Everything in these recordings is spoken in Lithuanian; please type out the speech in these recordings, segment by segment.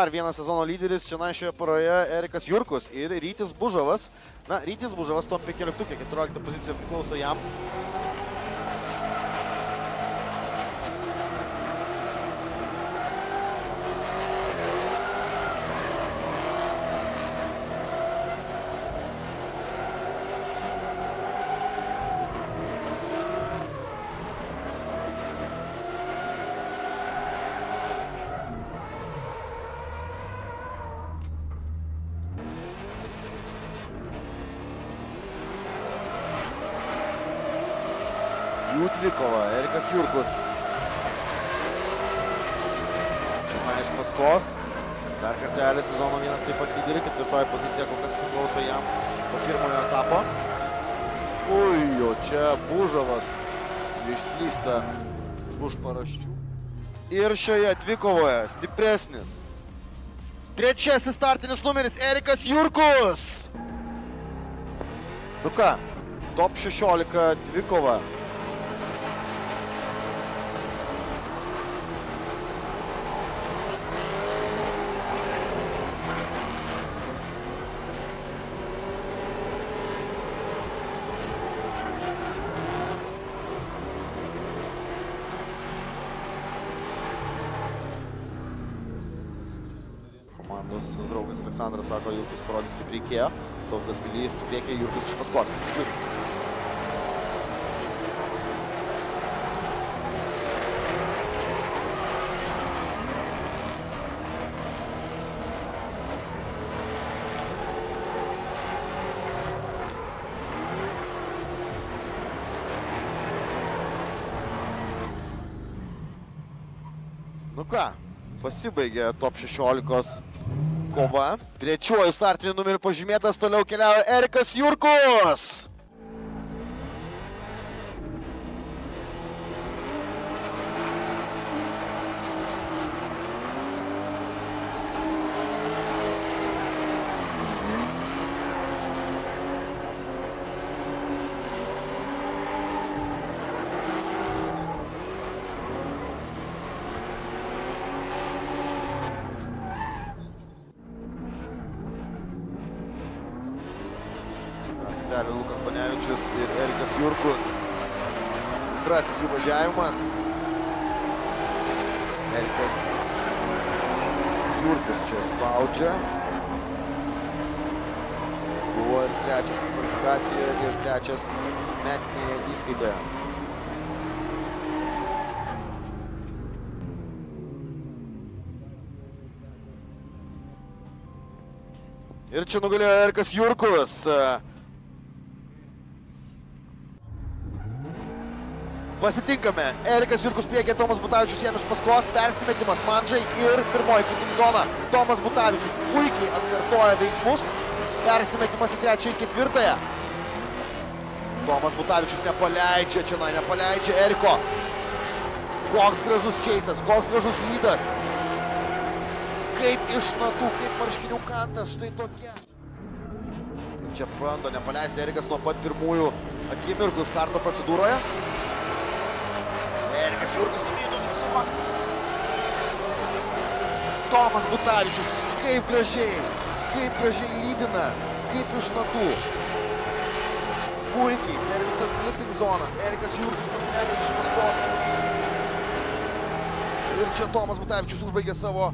dar vienas sezono lyderis čia šioje poroje Erikas Jurkus ir Rytis Bužavas. Na, Rytis Bužavas top 15, 14 pozicija priklauso jam. Jų dvikova, Erikas Jurkus. Čia iš paskos. Dar kartelį sezono vienas taip pat lyderi, 4 pozicija kol kas priklauso jam po pirmojo etapo. Ui, o čia Bužavas išslysta už paraščių. Ir šioje dvikovoje stipresnis. Trečiasis startinis numeris Erikas Jurkus. Nu ką, top 16 dvikova. Komandos draugas Aleksandras sako, Jurkus parodys kaip reikėjo. Tauvydas Milys priekyje, Jurkus iš paskos. Pasižiūrėk. Nu ką, pasibaigė top 16 kova. Trečiuoju startiniu numeriu pažymėtas, toliau keliauja Erikas Jurkus. Lukas Banevičius ir Erikas Jurkus. Antrasis jų važiavimas. Erikas Jurkus čia spaudžia. Buvo ir trečias kvalifikacijoje ir trečias metinėje įskaitoje. Ir čia nugalėjo Erikas Jurkus. Pasitinkame. Erikas Jurkus priekyje, Tomas Butavičius jam iš paskos, persimetimas Mandžai ir pirmoji kritinė zona. Tomas Butavičius puikiai atkartoja veiksmus. Persimetimas į trečią ir ketvirtąją. Tomas Butavičius nepaleidžia, čia nepaleidžia Eriko. Koks gražus čeistas, koks gražus lydas. Kaip iš natų, kaip marškinių kantas, štai tokia. Ir čia bando nepaleisti Erikas nuo pat pirmųjų akimirkų starto procedūroje. Erikas Jurkus įvydo tiksumas. Tomas Butavičius, kaip gražiai lydina, kaip iš natų. Puikiai, per visas clipping zonas. Erikas Jurkus pasimetęs iš paskos. Ir čia Tomas Butavičius užbaigė savo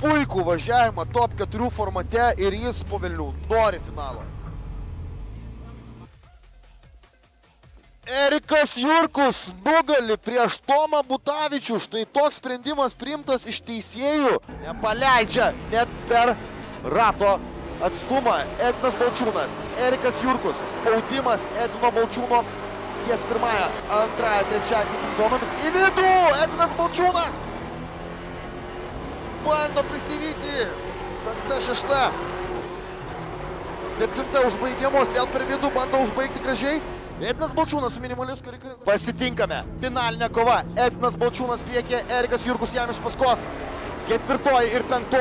puikų važiavimą top 4 formate ir jis po velnių nori finalo. Erikas Jurkus nugali prieš Tomą Butavičių. Štai toks sprendimas priimtas iš teisėjų. Nepaleidžia net per rato atstumą. Edvinas Balčiūnas, Erikas Jurkus. Spaudimas Edvino Balčiūno ties pirmąją, antrąją, trečiąją zonomis. Į vidų Edvinas Balčiūnas. Bando prisivyti. 5-6. 7 užbaigiamos. Vėl per vidų bando užbaigti gražiai. Edvinas Balčiūnas su minimalius karikariu. Pasitinkame. Finalinė kova. Edvinas Balčiūnas priekyje, Erikas Jurkus jam iš paskos. 4 ir 5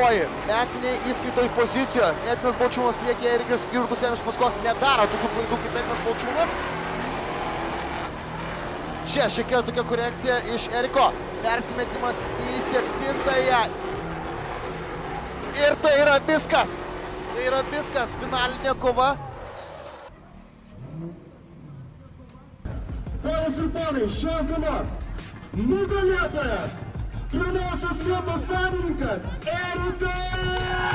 metiniai įskaitoj pozicijoje. Edvinas Balčiūnas priekyje, Erikas Jurkus jam iš paskos. Nedaro tokių klaidų kaip Edvinas Balčiūnas. Čia šiek tiek tokia korekcija iš Eriko. Persimetimas į 7-ąją. Ir tai yra viskas. Tai yra viskas. Finalinė kova. Ponas ir ponai, šios dienos nugalėtojas, pirmosios vietos savininkas Erikas